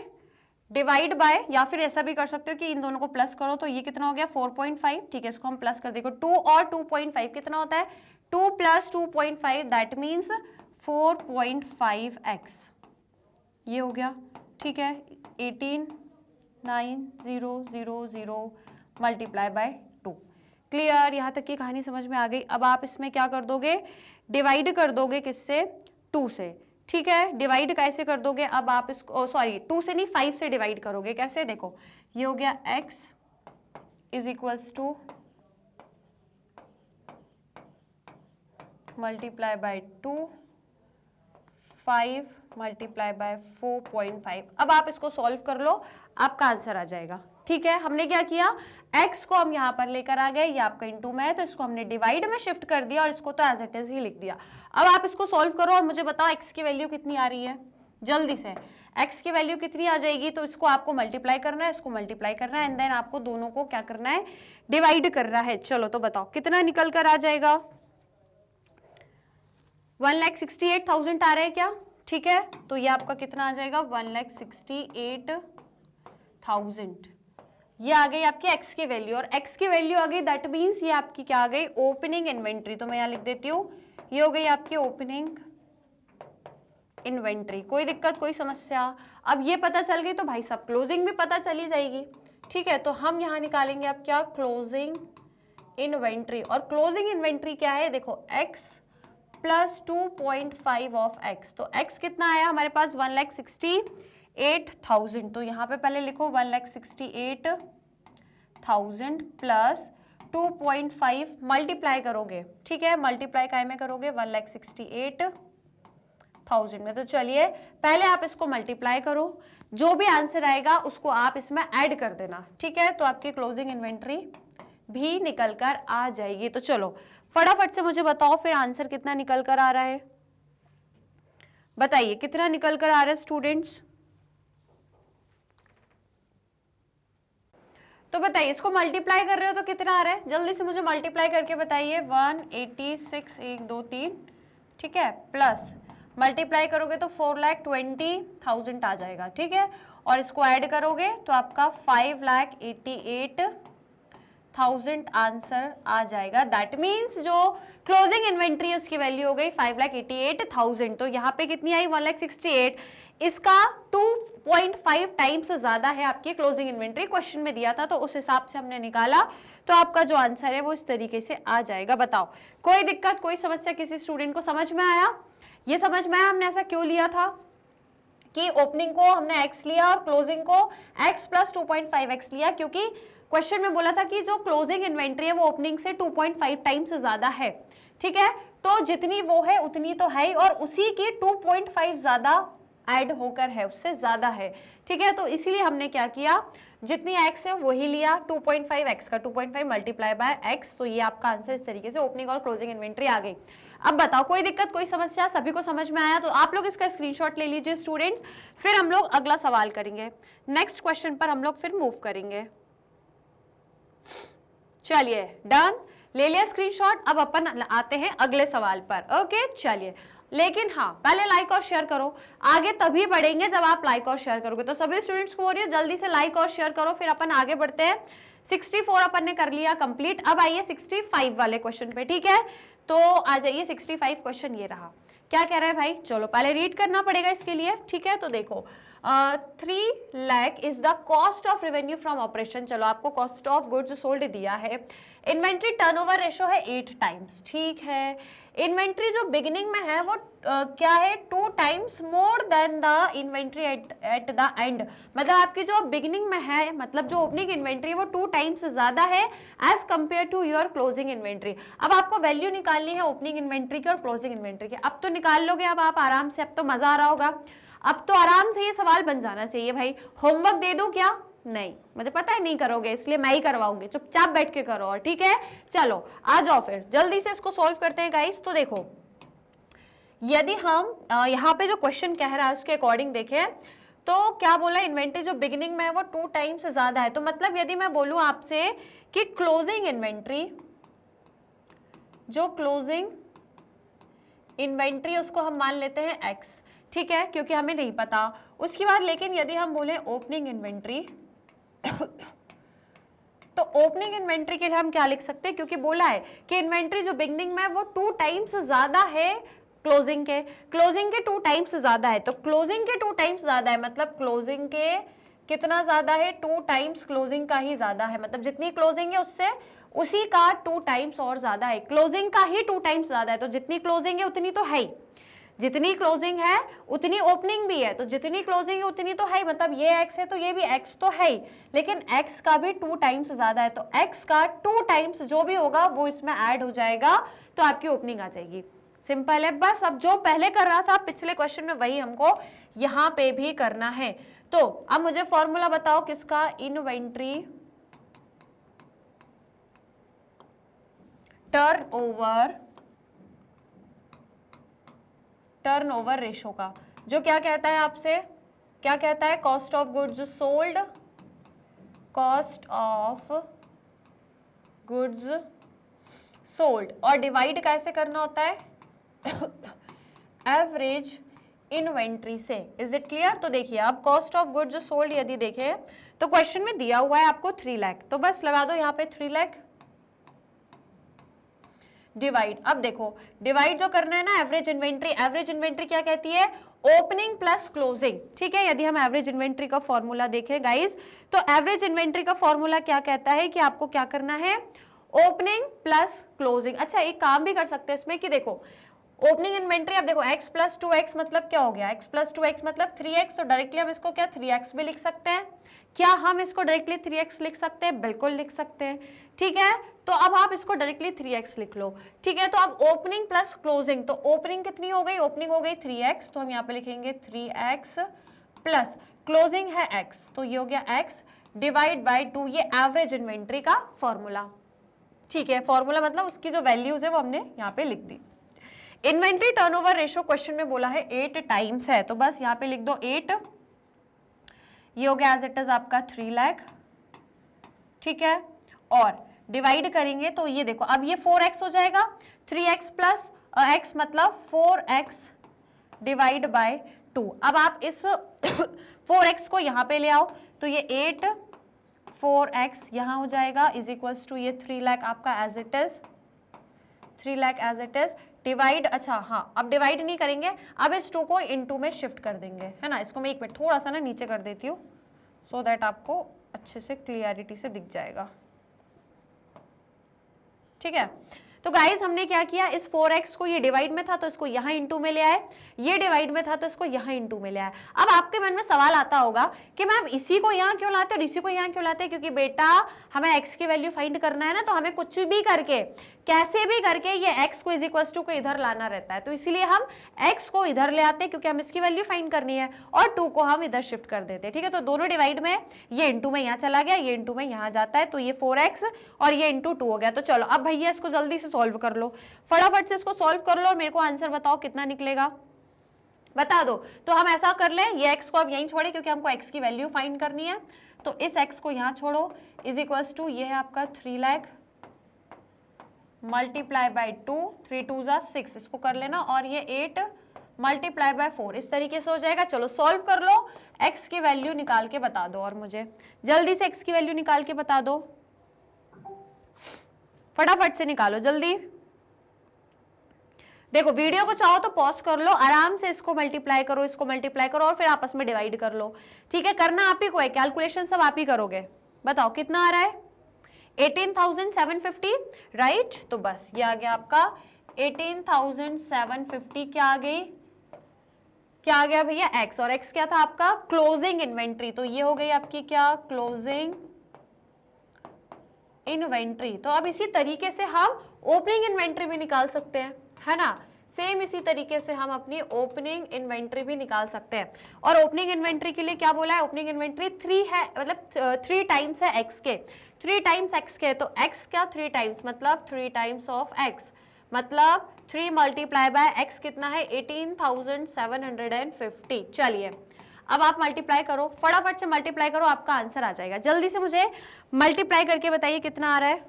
डिवाइड बाय, या फिर ऐसा भी कर सकते हो कि इन दोनों को प्लस करो, तो ये कितना हो गया 4.5। ठीक है, इसको हम प्लस कर देंगे, 2 और 2.5 कितना होता है, 2 प्लस 2.5 दैट मीन्स 4.5x, ये हो गया। ठीक है, 18,90,000 मल्टीप्लाई बाय 2। क्लियर? यहाँ तक की कहानी समझ में आ गई। अब आप इसमें क्या कर दोगे, डिवाइड कर दोगे किससे, 2 से। ठीक है, डिवाइड कैसे कर दोगे, अब आप इसको सॉरी 2 से नहीं 5 से डिवाइड करोगे। कैसे, देखो ये हो गया x is equals to multiply by 2, 5 multiply by 4.5। अब आप इसको सॉल्व कर लो, आपका आंसर आ जाएगा। ठीक है, हमने क्या किया, x को हम यहाँ पर लेकर आ गए, ये आपका इनटू में है, तो इसको हमने डिवाइड में शिफ्ट कर दिया और इसको तो एज इट इज ही लिख दिया। अब आप इसको सॉल्व करो और मुझे बताओ x की वैल्यू कितनी आ रही है, जल्दी से x की वैल्यू कितनी आ जाएगी। तो इसको आपको मल्टीप्लाई करना है, इसको मल्टीप्लाई करना है, एंड देन आपको दोनों को क्या करना है, डिवाइड करना है। चलो तो बताओ कितना निकल कर आ जाएगा, 1,68,000 आ रहा है क्या। ठीक है, तो ये आपका कितना आ जाएगा, 1,68,000। ये आ गई आपकी x की वैल्यू, और x की वैल्यू आ गई दैट मीन्स ये आपकी क्या आ गई, ओपनिंग इन्वेंट्री। तो मैं यहाँ लिख देती हूँ ये हो गई आपकी ओपनिंग इन्वेंट्री। कोई दिक्कत, कोई समस्या? अब ये पता चल गई तो भाई सब क्लोजिंग भी पता चली जाएगी। ठीक है, तो हम यहाँ निकालेंगे अब क्या, क्लोजिंग इन्वेंट्री। और क्लोजिंग इन्वेंट्री क्या है, देखो x प्लस 2.5 ऑफ x। तो x कितना आया हमारे पास, 1,68,000। तो यहाँ पे पहले लिखो 1,68,000 प्लस 2.5 मल्टीप्लाई करोगे। ठीक है, मल्टीप्लाई काय में करोगे, 1,68,000 में। तो चलिए पहले आप इसको मल्टीप्लाई करो, जो भी आंसर आएगा उसको आप इसमें ऐड कर देना। ठीक है, तो आपकी क्लोजिंग इन्वेंट्री भी निकल कर आ जाएगी। तो चलो फटाफट से मुझे बताओ फिर आंसर कितना निकल कर आ रहा है, बताइए कितना निकल कर आ रहा है स्टूडेंट्स। तो बताइए, इसको मल्टीप्लाई कर रहे हो तो कितना आ रहा है, जल्दी से मुझे मल्टीप्लाई करके बताइए। 186,123, ठीक है, प्लस मल्टीप्लाई करोगे तो 4,20,000 आ जाएगा। ठीक है, और इसको ऐड करोगे तो आपका 5,88,000 आंसर आ जाएगा। दैट मीन्स जो क्लोजिंग इन्वेंट्री है उसकी वैल्यू हो गई 5,88,000। तो यहाँ पे कितनी आई, 1,68,000। इसका 2.5 टाइम्स ज्यादा है आपकी क्लोजिंग इन्वेंट्री, क्वेश्चन में दिया था तो उस हिसाब से हमने निकाला। तो आपका जो आंसर है वो इस तरीके से आ जाएगा। बताओ कोई दिक्कत, कोई समस्या किसी स्टूडेंट को समझ में आया? ये समझ में आया हमने ऐसा क्यों लिया था कि ओपनिंग को हमने x लिया और क्लोजिंग को x प्लस 2.5x लिया, क्योंकि क्वेश्चन में बोला था कि जो क्लोजिंग इन्वेंट्री है वो ओपनिंग से 2.5 टाइम्स ज्यादा है। ठीक है, तो जितनी वो है उतनी तो है ही, और उसी की 2.5 ज्यादा ऐड होकर है, उससे ज्यादा है। ठीक है, तो इसीलिए हमने क्या किया, जितनी x है वही लिया, 2.5 x का 2.5 मल्टीप्लाई बाय x। तो ये आपका आंसर इस तरीके से ओपनिंग और क्लोजिंग इन्वेंट्री आ गई। अब बताओ कोई दिक्कत, कोई समस्या, सभी को समझ में आया? तो आप लोग इसका स्क्रीनशॉट ले लीजिए स्टूडेंट्स, फिर हम लोग अगला सवाल करेंगे। नेक्स्ट क्वेश्चन पर हम लोग फिर मूव करेंगे। चलिए डन, ले लिया स्क्रीनशॉट। अब अपन आते हैं अगले सवाल पर। ओके चलिए, लेकिन हाँ पहले लाइक और शेयर करो, आगे तभी बढ़ेंगे जब आप लाइक और शेयर करोगे। तो सभी स्टूडेंट्स को हो रही है, जल्दी से लाइक और शेयर करो, फिर अपन आगे बढ़ते हैं। 64 अपन ने कर लिया कंप्लीट। अब आइए 65 वाले क्वेश्चन पे। ठीक है, तो आ जाइए 65 क्वेश्चन ये रहा। क्या कह रहा है भाई, चलो पहले रीड करना पड़ेगा इसके लिए। ठीक है, तो देखो 3 lakh is the cost of revenue from operation. चलो आपको कॉस्ट ऑफ गुड्स सोल्ड दिया है। इन्वेंट्री टर्नओवर रेशो है 8 टाइम्स। ठीक है, इन्वेंट्री जो बिगिनिंग में है वो क्या है, 2 times more than the inventory at the end. मतलब आपकी जो बिगिनिंग में है, मतलब जो ओपनिंग इन्वेंट्री है वो 2 टाइम्स ज्यादा है as compared to your closing inventory. अब आपको वैल्यू निकालनी है ओपनिंग इन्वेंट्री की और क्लोजिंग इन्वेंट्री की। अब तो निकाल लोगे अब आप आराम से, अब तो मजा आ रहा होगा। अब तो आराम से ये सवाल बन जाना चाहिए भाई। होमवर्क दे दूं क्या? नहीं, मुझे पता है नहीं करोगे, इसलिए मैं ही करवाऊंगी, चुपचाप बैठ के करो। और ठीक है, चलो आ जाओ फिर जल्दी से इसको सॉल्व करते हैं गाइस। तो देखो यदि हम यहाँ पे जो क्वेश्चन कह रहा है उसके अकॉर्डिंग देखें तो क्या बोला, इन्वेंट्री जो बिगिनिंग में है वो 2 टाइम्स ज्यादा है। तो मतलब यदि मैं बोलूं आपसे कि क्लोजिंग इन्वेंट्री, जो क्लोजिंग इन्वेंट्री उसको हम मान लेते हैं x। ठीक है, क्योंकि हमें नहीं पता उसके बाद। लेकिन यदि हम बोले ओपनिंग इन्वेंट्री तो ओपनिंग इन्वेंट्री के लिए हम क्या लिख सकते हैं, क्योंकि बोला है कि इन्वेंट्री जो बिगनिंग में है वो 2 टाइम्स ज्यादा है क्लोजिंग के 2 टाइम्स ज्यादा है। तो क्लोजिंग के 2 टाइम्स ज्यादा है, मतलब क्लोजिंग के कितना ज्यादा है, 2 टाइम्स क्लोजिंग का ही ज्यादा है। मतलब जितनी क्लोजिंग है उससे उसी का 2 टाइम्स और ज्यादा है, क्लोजिंग का ही 2 टाइम्स ज्यादा है। तो जितनी क्लोजिंग है उतनी तो है ही, जितनी क्लोजिंग है उतनी ओपनिंग भी है। तो जितनी क्लोजिंग है उतनी तो है, मतलब ये x है तो ये भी x तो है ही, लेकिन x का भी 2 टाइम्स ज्यादा है। तो x का 2 टाइम्स जो भी होगा वो इसमें ऐड हो जाएगा, तो आपकी ओपनिंग आ जाएगी। सिंपल है बस। अब जो पहले कर रहा था पिछले क्वेश्चन में वही हमको यहाँ पे भी करना है। तो अब मुझे फॉर्मूला बताओ किसका, इन्वेंट्री टर्नओवर रेशो का, जो क्या कहता है आपसे, क्या कहता है, cost of goods sold, cost of goods sold, और डिवाइड कैसे करना होता है, एवरेज इन्वेंट्री से। Is it clear? तो देखिए आप कॉस्ट ऑफ गुड्स सोल्ड यदि देखें तो क्वेश्चन में दिया हुआ है आपको 3 लाख, तो बस लगा दो यहाँ पे 3 लाख। डिवाइड। अब देखो डिवाइड जो करना है ना एवरेज इन्वेंट्री क्या कहती है, ओपनिंग प्लस क्लोजिंग, ठीक है। यदि हम एवरेज इन्वेंट्री का फॉर्मूला देखें गाइस, तो एवरेज इन्वेंट्री का फॉर्मूला क्या कहता है कि आपको क्या करना है, ओपनिंग प्लस क्लोजिंग। अच्छा एक काम भी कर सकते हैं इसमें कि देखो ओपनिंग इन्वेंट्री, अब देखो x प्लस 2x मतलब क्या हो गया, x प्लस 2x मतलब 3x, तो डायरेक्टली हम इसको क्या 3x भी लिख सकते हैं। क्या हम इसको डायरेक्टली 3x लिख सकते हैं, बिल्कुल लिख सकते हैं, ठीक है। तो अब आप इसको डायरेक्टली 3x लिख लो, ठीक है। तो अब ओपनिंग प्लस क्लोजिंग, तो ओपनिंग कितनी हो गई, ओपनिंग हो गई 3x, तो हम यहाँ पे लिखेंगे 3x प्लस क्लोजिंग है x, तो ये हो गया x डिवाइड बाय 2, ये एवरेज इन्वेंट्री का फॉर्मूला, ठीक है। फॉर्मूला मतलब उसकी जो वैल्यूज है वो हमने यहाँ पे लिख दी। इन्वेंट्री टर्नओवर रेशियो क्वेश्चन में बोला है 8 टाइम्स है, तो बस यहाँ पे लिख दो 8, ये हो गया एज इट इज आपका 3 लाख, ठीक है। और डिवाइड करेंगे तो ये देखो अब ये 4x हो जाएगा, 3x प्लस x मतलब 4x डिवाइड बाय 2। अब आप इस 4x को यहाँ पे ले आओ, तो ये 8 4x यहाँ हो जाएगा इज इक्वल्स टू ये 3 लाख आपका as it is, 3 lakh as it is divide, अच्छा हाँ अब डिवाइड नहीं करेंगे, अब इस 2 को इनटू में शिफ्ट कर देंगे, है ना। इसको मैं एक मिनट थोड़ा सा ना नीचे कर देती हूँ सो दैट आपको अच्छे से क्लियरिटी से दिख जाएगा, ठीक है। तो गाइस हमने क्या किया, इस 4x को, ये डिवाइड में था तो इसको यहाँ इनटू में ले आए, ये डिवाइड में था तो इसको यहाँ इनटू में ले आए। अब आपके मन में सवाल आता होगा कि मैम इसी को यहाँ क्यों लाते और इसी को यहाँ क्यों लाते, क्योंकि बेटा हमें x की वैल्यू फाइंड करना है ना, तो हमें कुछ भी करके कैसे भी करके ये x को इज इक्वल टू को इधर लाना रहता है, तो इसीलिए हम x को इधर ले आते हैं क्योंकि हम इसकी वैल्यू फाइंड करनी है, और 2 को हम इधर शिफ्ट कर देते हैं, ठीक है। तो दोनों डिवाइड में, ये इंटू में यहाँ चला गया, ये इंटू में यहाँ जाता है, तो ये 4x और ये इंटू 2 हो गया। तो चलो अब भैया इसको जल्दी से सॉल्व कर लो, फटाफट से इसको सॉल्व कर लो और मेरे को आंसर बताओ कितना निकलेगा, बता दो। तो हम ऐसा कर लें, ये x को अब यहीं छोड़े क्योंकि हमको x की वैल्यू फाइंड करनी है, तो इस x को यहाँ छोड़ो इज इक्वल्स टू ये है आपका 3 लाख मल्टीप्लाई बाय 2, 3 2 जा 6, इसको कर लेना, और ये 8 मल्टीप्लाई बाय 4, इस तरीके से हो जाएगा। चलो सॉल्व कर लो, x की वैल्यू निकाल के बता दो, और मुझे जल्दी से x की वैल्यू निकाल के बता दो, फटाफट से निकालो जल्दी। देखो वीडियो को चाहो तो पॉज कर लो, आराम से इसको मल्टीप्लाई करो, इसको मल्टीप्लाई करो और फिर आपस में डिवाइड कर लो, ठीक है। करना आप ही को है, कैलकुलेशन सब आप ही करोगे। बताओ कितना आ रहा है, 18,750, राइट। तो बस ये आ गया आपका 18,750, क्या आ गई, क्या आ गया भैया x, और x क्या था आपका क्लोजिंग इन्वेंट्री, तो ये हो गई आपकी क्या क्लोजिंग इन्वेंट्री। तो अब इसी तरीके से हम ओपनिंग इन्वेंट्री भी निकाल सकते हैं, है ना। सेम इसी तरीके से हम अपनी ओपनिंग इन्वेंट्री भी निकाल सकते हैं। और ओपनिंग इन्वेंट्री के लिए क्या बोला है, ओपनिंग इन्वेंट्री 3 है, मतलब 3 टाइम्स है x के, 3 टाइम्स x के, तो x क्या 3 टाइम्स मतलब 3 टाइम्स ऑफ x, मतलब 3 मल्टीप्लाई बाय x कितना है 18,750। चलिए अब आप मल्टीप्लाई करो, फटाफट से मल्टीप्लाई करो, आपका आंसर आ जाएगा। जल्दी से मुझे मल्टीप्लाई करके बताइए कितना आ रहा है,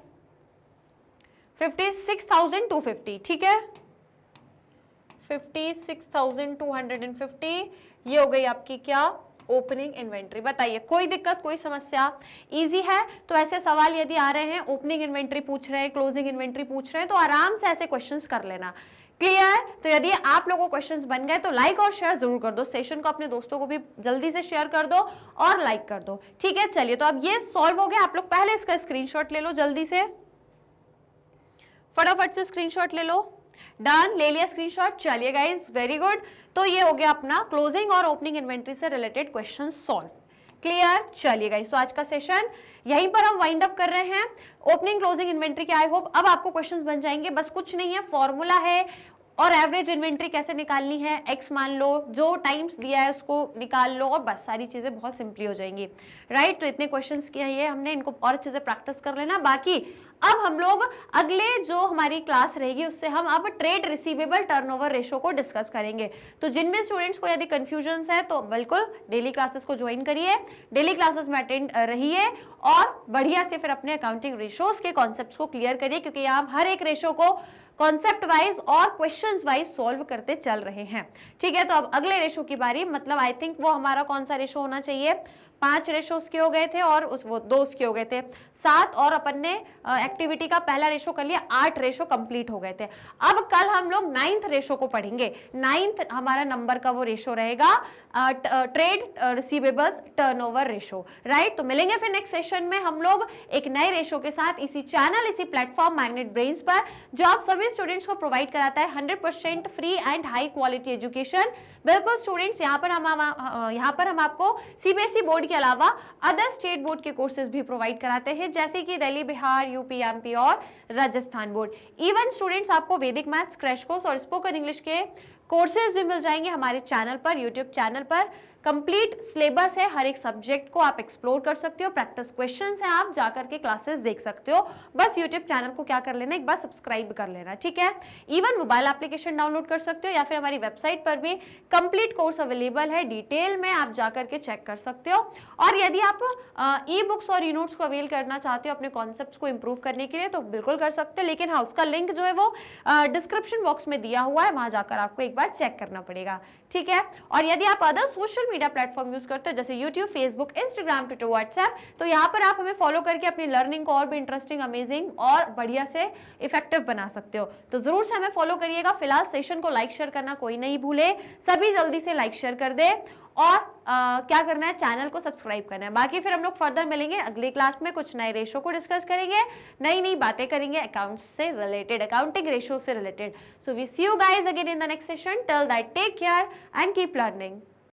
56,250, ठीक है, 56,250, ये हो गई आपकी क्या ओपनिंग इन्वेंट्री। बताइए कोई दिक्कत, कोई समस्या, इजी है। तो ऐसे सवाल यदि आ रहे हैं, ओपनिंग इन्वेंट्री पूछ रहे हैं, क्लोजिंग इन्वेंट्री पूछ रहे हैं, तो आराम से ऐसे क्वेश्चंस कर लेना, क्लियर। तो यदि आप लोगों को क्वेश्चंस बन गए तो लाइक और शेयर जरूर कर दो, सेशन को अपने दोस्तों को भी जल्दी से शेयर कर दो और लाइक कर दो, ठीक है। चलिए तो अब ये सॉल्व हो गया, आप लोग पहले इसका स्क्रीनशॉट ले लो, जल्दी से फटाफट से स्क्रीनशॉट ले लो, डन, ले लिया स्क्रीनशॉट। चलिए गाइज वेरी गुड, तो ये हो गया अपना क्लोजिंग और ओपनिंग इन्वेंट्री से रिलेटेड क्वेश्चन सॉल्व, क्लियर। चलिए गाइज तो आज का सेशन यहीं पर हम वाइंड अप कर रहे हैं, ओपनिंग क्लोजिंग इन्वेंट्री के। आई होप अब आपको क्वेश्चंस बन जाएंगे, बस कुछ नहीं है, फॉर्मूला है और एवरेज इन्वेंट्री कैसे निकालनी है, x मान लो, जो टाइम्स दिया है उसको निकाल लो, और बस सारी चीजें बहुत सिंपली हो जाएंगी, राइट। तो इतने क्वेश्चंस किए हैं हमने, इनको और चीजें प्रैक्टिस कर लेना। बाकी अब हम लोग अगले जो हमारी क्लास रहेगी उससे हम अब ट्रेड रिसीवेबल टर्नओवर रेशो को डिस्कस करेंगे। तो जिनमें स्टूडेंट्स को यदि कंफ्यूजन है तो बिल्कुल डेली क्लासेस को ज्वाइन करिए, डेली क्लासेस में अटेंड रहिए और बढ़िया से फिर अपने अकाउंटिंग रेशोज के कॉन्सेप्ट्स को क्लियर करिए, क्योंकि यहाँ हर एक रेशो को कॉन्सेप्ट वाइज और क्वेश्चंस वाइज सॉल्व करते चल रहे हैं, ठीक है। तो अब अगले रेशो की बारी, मतलब आई थिंक वो हमारा कौन सा रेशो होना चाहिए, 5 रेशोस के हो गए थे और वो 2 उसके हो गए थे 7, और अपन ने एक्टिविटी का पहला रेशो कर लिया, 8 रेशो कंप्लीट हो गए थे। अब कल हम लोग 9th रेशो को पढ़ेंगे। 9th हमारा नंबर का वो रेशो रहेगा trade receivables turnover ratio, right. तो मिलेंगे फिर नेक्स्ट सेशन में हम लोग एक नए रेशो के साथ, इसी चैनल, इसी प्लेटफॉर्म मैग्नेट ब्रेन्स पर, जो आप सभी स्टूडेंट्स को प्रोवाइड कराता है 100% free and high quality education. बिल्कुल स्टूडेंट्स, यहाँ पर हम आपको सीबीएसई बोर्ड के अलावा अदर स्टेट बोर्ड के कोर्सेज भी प्रोवाइड कराते हैं, जैसे कि दिल्ली, बिहार, यूपी, एमपी और राजस्थान बोर्ड। इवन स्टूडेंट्स आपको वैदिक मैथ्स क्रैश कोर्स और स्पोकन इंग्लिश के कोर्सेज भी मिल जाएंगे हमारे चैनल पर, यूट्यूब चैनल पर। कंप्लीट सिलेबस है, हर एक सब्जेक्ट को आप एक्सप्लोर कर सकते हो, प्रैक्टिस क्वेश्चंस हैं, आप जाकर के क्लासेस देख सकते हो। बस यूट्यूब चैनल को क्या कर लेना, एक बार सब्सक्राइब कर लेना, ठीक है। इवन मोबाइल एप्लीकेशन डाउनलोड कर सकते हो, या फिर हमारी वेबसाइट पर भी कंप्लीट कोर्स अवेलेबल है, डिटेल में आप जाकर के चेक कर सकते हो। और यदि आप ई बुक्स और ई नोट्स को अवेल करना चाहते हो अपने कॉन्सेप्ट्स को इंप्रूव करने के लिए, तो बिल्कुल कर सकते हो, लेकिन हाँ, उसका लिंक जो है वो डिस्क्रिप्शन बॉक्स में दिया हुआ है, वहां जाकर आपको एक बार चेक करना पड़ेगा, ठीक है। और यदि आप other social media platform use करते हो, जैसे YouTube, Facebook, Instagram, Twitter, WhatsApp, तो यहाँ पर आप हमें फॉलो करके अपनी लर्निंग को और भी इंटरेस्टिंग, अमेजिंग और बढ़िया से इफेक्टिव बना सकते हो। तो जरूर से हमें फॉलो करिएगा। फिलहाल सेशन को लाइक शेयर करना कोई नहीं भूले, सभी जल्दी से लाइक शेयर कर दे, और क्या करना है, चैनल को सब्सक्राइब करना है। बाकी फिर हम लोग फर्दर मिलेंगे अगली क्लास में, कुछ नए रेशो को डिस्कस करेंगे, नई नई बातें करेंगे अकाउंट्स से रिलेटेड, अकाउंटिंग रेशो से related. So we see you guys again in the next session. Till that take care and keep learning.